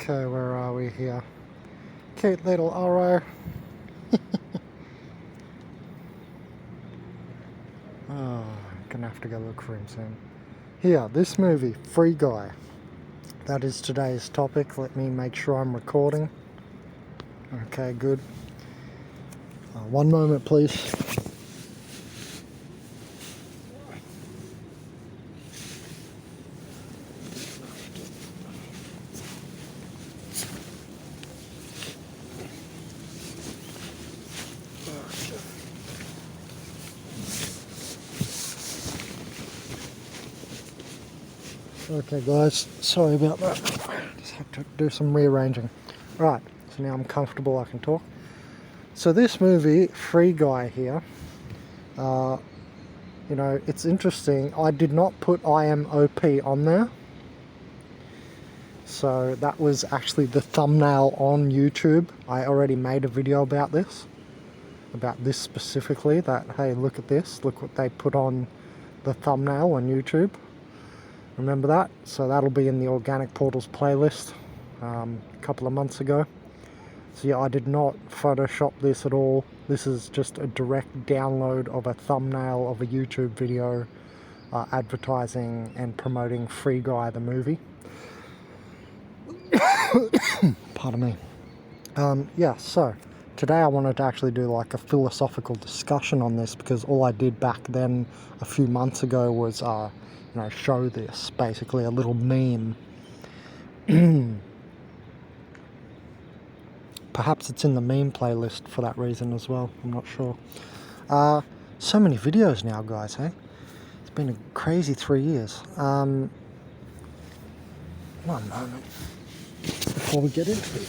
Okay, where are we here? Cute little Oro. Oh, gonna have to go look for him soon. Here, this movie, Free Guy. That is today's topic. Let me make sure I'm recording. Okay, good. One moment, please. Okay guys, sorry about that. Just have to do some rearranging. Right, so now I'm comfortable, I can talk. So this movie, Free Guy here, you know, it's interesting. I did not put I am OP on there. So that was actually the thumbnail on YouTube. I already made a video about this specifically, that, hey, look at this, look what they put on the thumbnail on YouTube. Remember that? So that'll be in the Organic Portals playlist a couple of months ago. So yeah, I did not Photoshop this at all. This is just a direct download of a thumbnail of a YouTube video advertising and promoting Free Guy the movie. Pardon me. Yeah, so today I wanted to actually do like a philosophical discussion on this, because all I did back then a few months ago was you know, show this, basically a little meme. Perhaps it's in the meme playlist for that reason as well, I'm not sure. So many videos now, guys, hey? It's been a crazy 3 years. One moment before we get into it.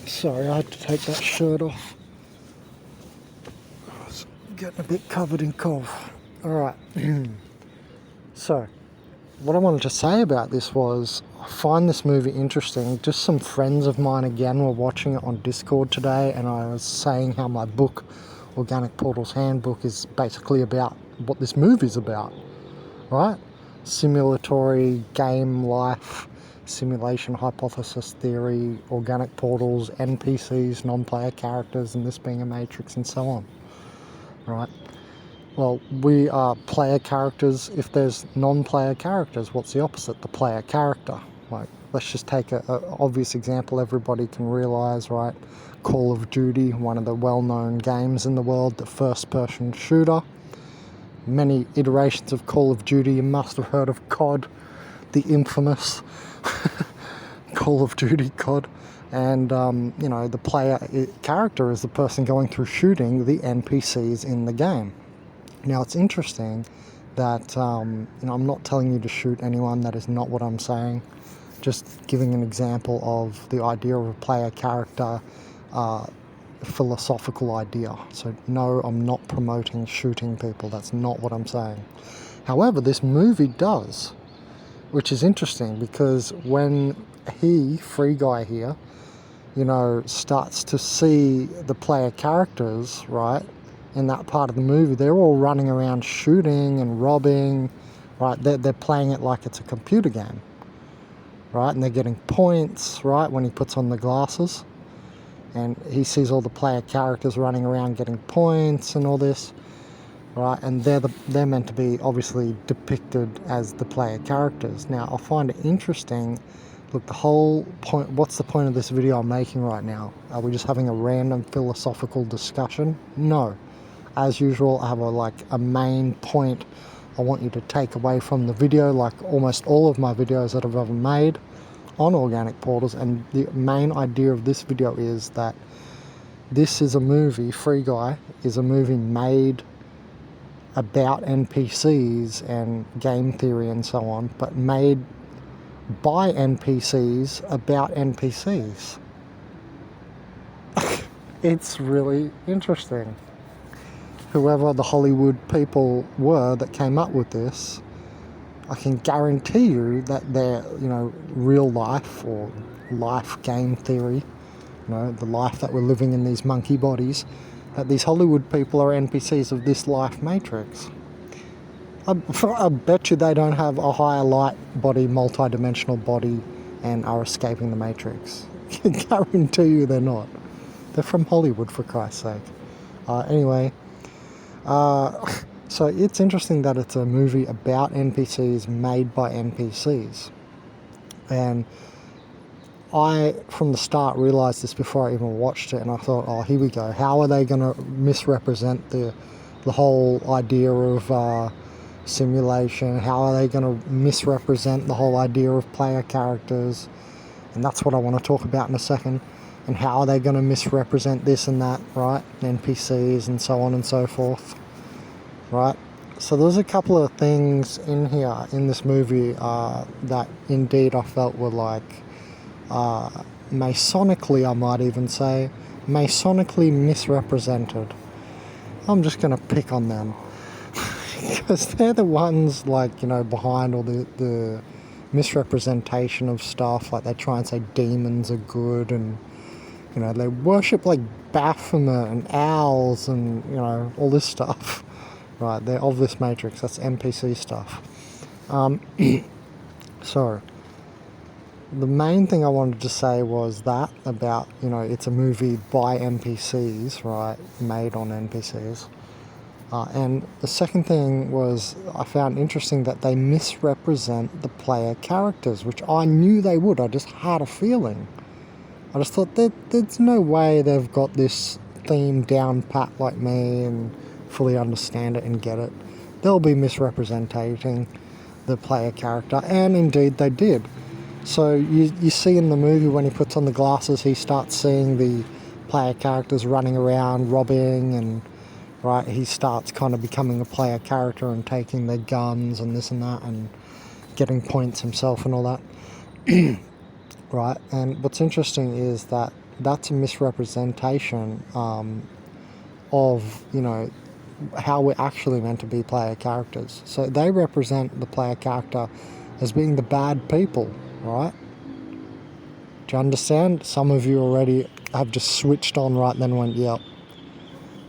Sorry, I had to take that shirt off. I was getting a bit covered in cough. Alright, so what I wanted to say about this was, I find this movie interesting. Just some friends of mine again were watching it on Discord today, and I was saying how my book, Organic Portals Handbook, is basically about what this movie's about, right? Simulatory game life, simulation hypothesis theory, organic portals, NPCs, non-player characters, and this being a matrix and so on, right? Well, we are player characters. If there's non-player characters, what's the opposite? The player character. Like, let's just take an obvious example everybody can realize, right? Call of Duty, one of the well-known games in the world, the first-person shooter. Many iterations of Call of Duty. You must have heard of COD, the infamous Call of Duty COD. And, you know, the player character is the person going through shooting the NPCs in the game. Now, it's interesting that, you know, I'm not telling you to shoot anyone. That is not what I'm saying. Just giving an example of the idea of a player character, philosophical idea. So, no, I'm not promoting shooting people. That's not what I'm saying. However, this movie does, which is interesting, because when Free Guy here, you know, starts to see the player characters, right, in that part of the movie, they're all running around shooting and robbing, right? They're playing it like it's a computer game, right? And they're getting points, right, when he puts on the glasses. And he sees all the player characters running around getting points and all this, right? And they're meant to be obviously depicted as the player characters. Now, I find it interesting. Look, the whole point, what's the point of this video I'm making right now? Are we just having a random philosophical discussion? No. As usual, I have a main point I want you to take away from the video, like almost all of my videos that I've ever made on organic portals. And the main idea of this video is that this is a movie, Free Guy is a movie made about NPCs and game theory and so on, but made by NPCs about NPCs. It's really interesting. Whoever the Hollywood people were that came up with this, I can guarantee you that their, you know, real life or life game theory, you know, the life that we're living in these monkey bodies, that these Hollywood people are NPCs of this life matrix. I bet you they don't have a higher light body, multi-dimensional body, and are escaping the Matrix. I guarantee you they're not. They're from Hollywood, for Christ's sake. Anyway, so it's interesting that it's a movie about NPCs made by NPCs. And I, from the start, realised this before I even watched it, and I thought, oh, here we go. How are they going to misrepresent the whole idea of simulation? How are they going to misrepresent the whole idea of player characters? And that's what I want to talk about in a second. And how are they going to misrepresent this and that, right? NPCs and so on and so forth, right? So there's a couple of things in here, in this movie, that indeed I felt were like, Masonically, I might even say, Masonically misrepresented. I'm just going to pick on them. Because they're the ones, like, you know, behind all the misrepresentation of stuff. Like, they try and say demons are good, and, you know, they worship, like, Baphomet and owls and, you know, all this stuff. Right, they're of this Matrix. That's NPC stuff. So, the main thing I wanted to say was that about, you know, it's a movie by NPCs, right, made on NPCs. And the second thing was I found interesting that they misrepresent the player characters, which I knew they would. I just had a feeling. I just thought there's no way they've got this theme down pat like me and fully understand it and get it. They'll be misrepresenting the player character, and indeed they did. So you see in the movie when he puts on the glasses, he starts seeing the player characters running around, robbing, and right, he starts kind of becoming a player character and taking their guns and this and that and getting points himself and all that. Right, and what's interesting is that that's a misrepresentation of, you know, how we're actually meant to be player characters. So they represent the player character as being the bad people, right? Do you understand? Some of you already have just switched on right then and went, yep.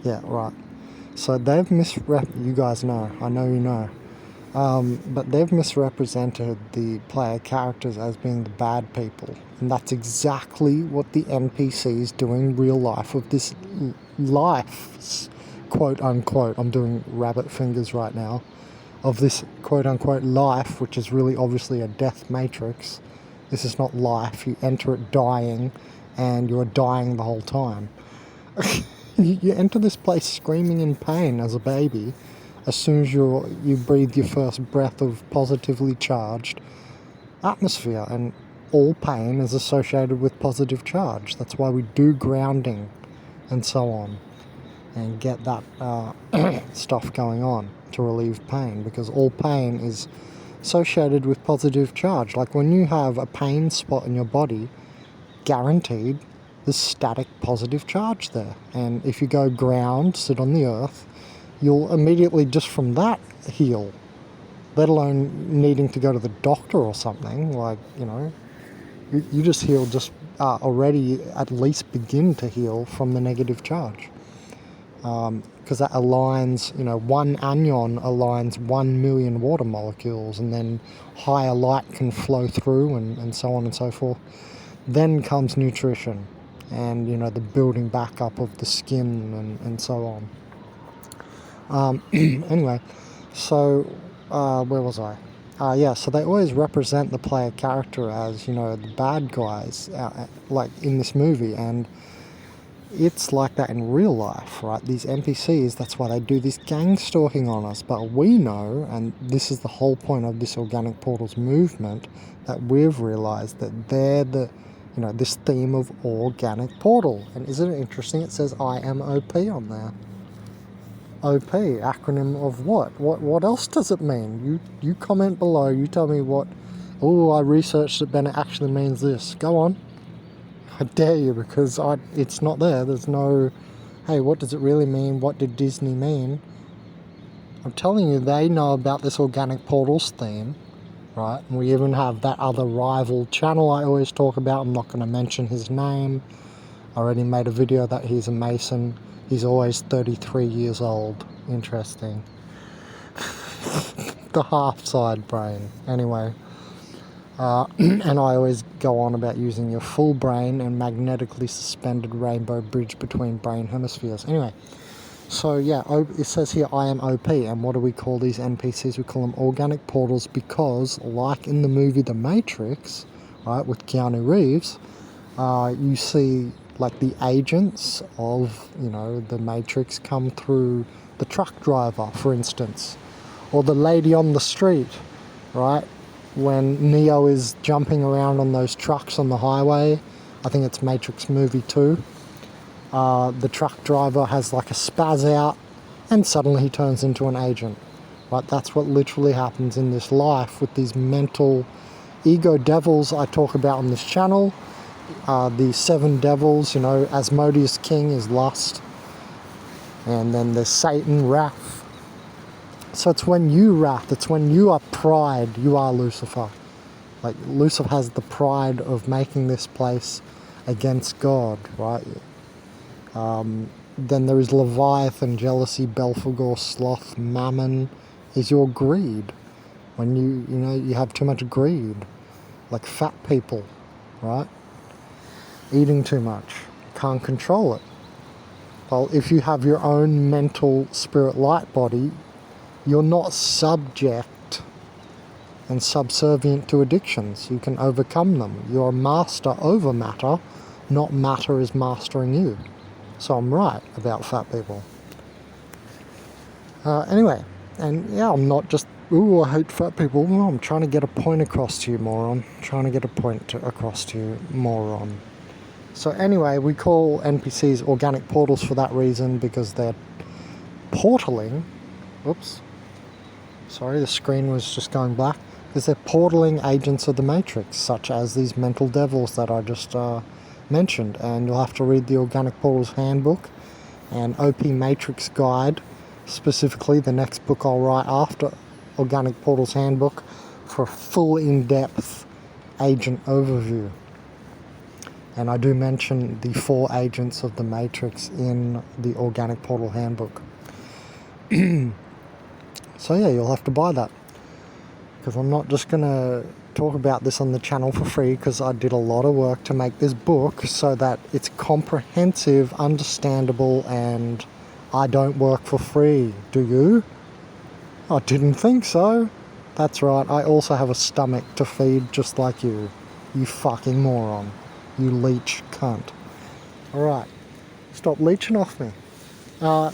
Yeah, right. So they've you guys know, I know you know. But they've misrepresented the player characters as being the bad people. And that's exactly what the NPCs do in real life of this life, quote unquote. I'm doing rabbit fingers right now. Of this quote unquote life, which is really obviously a death matrix. This is not life. You enter it dying, and you're dying the whole time. You enter this place screaming in pain as a baby. As soon as you breathe your first breath of positively charged atmosphere, and all pain is associated with positive charge. That's why we do grounding and so on, and get that stuff going on to relieve pain, because all pain is associated with positive charge. Like when you have a pain spot in your body, guaranteed there's static positive charge there. And if you go ground, sit on the earth, you'll immediately just from that heal, let alone needing to go to the doctor or something. Like, you know, you just heal, just already at least begin to heal from the negative charge. Because that aligns, you know, one anion aligns 1 million water molecules, and then higher light can flow through, and so on and so forth. Then comes nutrition and, you know, the building back up of the skin and so on. Anyway, so where was I? Yeah, so they always represent the player character as, you know, the bad guys, like in this movie, and it's like that in real life, right? These NPCs, that's why they do this gang stalking on us. But we know, and this is the whole point of this Organic Portals movement, that we've realised that they're the, you know, this theme of Organic Portal. And isn't it interesting? It says I am OP on there. OP, acronym of what? What else does it mean? You comment below, you tell me what. Oh, I researched it, then it actually means this. Go on. I dare you, because it's not there. There's no, hey, what does it really mean? What did Disney mean? I'm telling you, they know about this Organic Portals theme, right? And we even have that other rival channel I always talk about. I'm not going to mention his name. I already made a video that he's a Mason. He's always 33 years old. Interesting. the half-side brain. Anyway, and I always go on about using your full brain and magnetically suspended rainbow bridge between brain hemispheres. Anyway, so yeah, it says here, I am OP, and what do we call these NPCs? We call them organic portals because, like in the movie The Matrix, right, with Keanu Reeves, you see like the agents of, the Matrix come through the truck driver, for instance, or the lady on the street, right? When Neo is jumping around on those trucks on the highway, I think it's Matrix movie 2, the truck driver has like a spaz out and suddenly he turns into an agent, right? That's what literally happens in this life with these mental ego devils I talk about on this channel. The 7 devils, Asmodeus King is lust, and then there's Satan, wrath. So it's when you wrath, it's when you are pride, you are Lucifer. Like Lucifer has the pride of making this place against God, right? Then there is Leviathan, jealousy, Belphegor, sloth, mammon is your greed. When you have too much greed, like fat people, right? Eating too much, can't control it. Well, if you have your own mental spirit light body, you're not subject and subservient to addictions. You can overcome them. You're a master over matter, not matter is mastering you. So I'm right about fat people. Anyway, and yeah, I'm not just, ooh, I hate fat people. No, I'm trying to get a point across to you, moron. Trying to get a point across to you, moron. So anyway, we call NPCs organic portals for that reason, because they're portaling. Oops. Sorry, the screen was just going black. Because they're portaling agents of the Matrix, such as these mental devils that I just mentioned. And you'll have to read the Organic Portals Handbook and OP Matrix Guide, specifically the next book I'll write after Organic Portals Handbook, for a full in-depth agent overview. And I do mention the 4 agents of the Matrix in the Organic Portal Handbook. So yeah, you'll have to buy that. Because I'm not just going to talk about this on the channel for free, because I did a lot of work to make this book so that it's comprehensive, understandable, and I don't work for free. Do you? I didn't think so. That's right, I also have a stomach to feed just like you. You fucking moron. You leech cunt. Alright, stop leeching off me.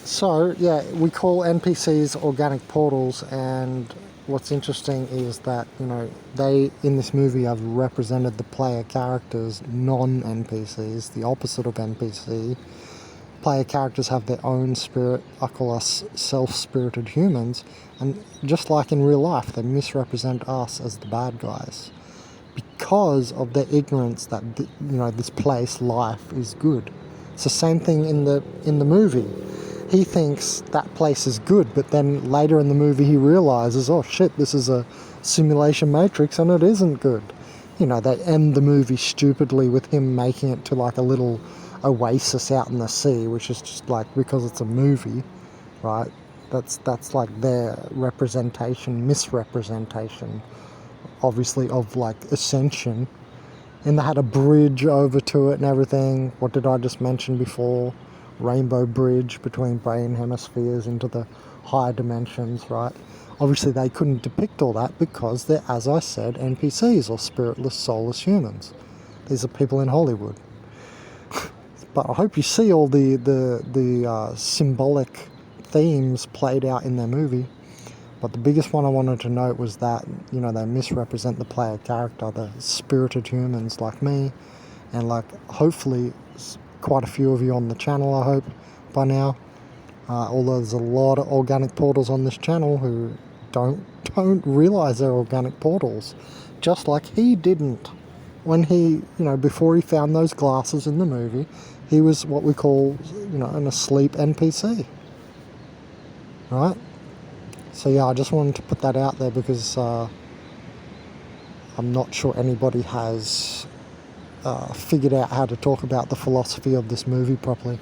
So, yeah, we call NPCs organic portals, and what's interesting is that, they, in this movie, have represented the player characters, non-NPCs, the opposite of NPC. Player characters have their own spirit. I call us self-spirited humans, and just like in real life, they misrepresent us as the bad guys because of their ignorance that this place, life, is good. It's the same thing in the movie. He thinks that place is good, but then later in the movie he realizes, oh shit, this is a simulation matrix and it isn't good. They end the movie stupidly with him making it to like a little oasis out in the sea, which is just like, because it's a movie, right? That's like their misrepresentation, obviously, of like ascension. And they had a bridge over to it and everything. What did I just mention before? Rainbow bridge between brain hemispheres into the higher dimensions, right? Obviously they couldn't depict all that because they're, as I said, NPCs, or spiritless, soulless humans. These are people in Hollywood. But I hope you see all the symbolic themes played out in their movie. But the biggest one I wanted to note was that, they misrepresent the player character, the spirited humans like me, and like hopefully quite a few of you on the channel, I hope, by now. Although there's a lot of organic portals on this channel who don't realise they're organic portals. Just like he didn't. When he, before he found those glasses in the movie, he was what we call, an asleep NPC. Right? So yeah, I just wanted to put that out there because I'm not sure anybody has figured out how to talk about the philosophy of this movie properly.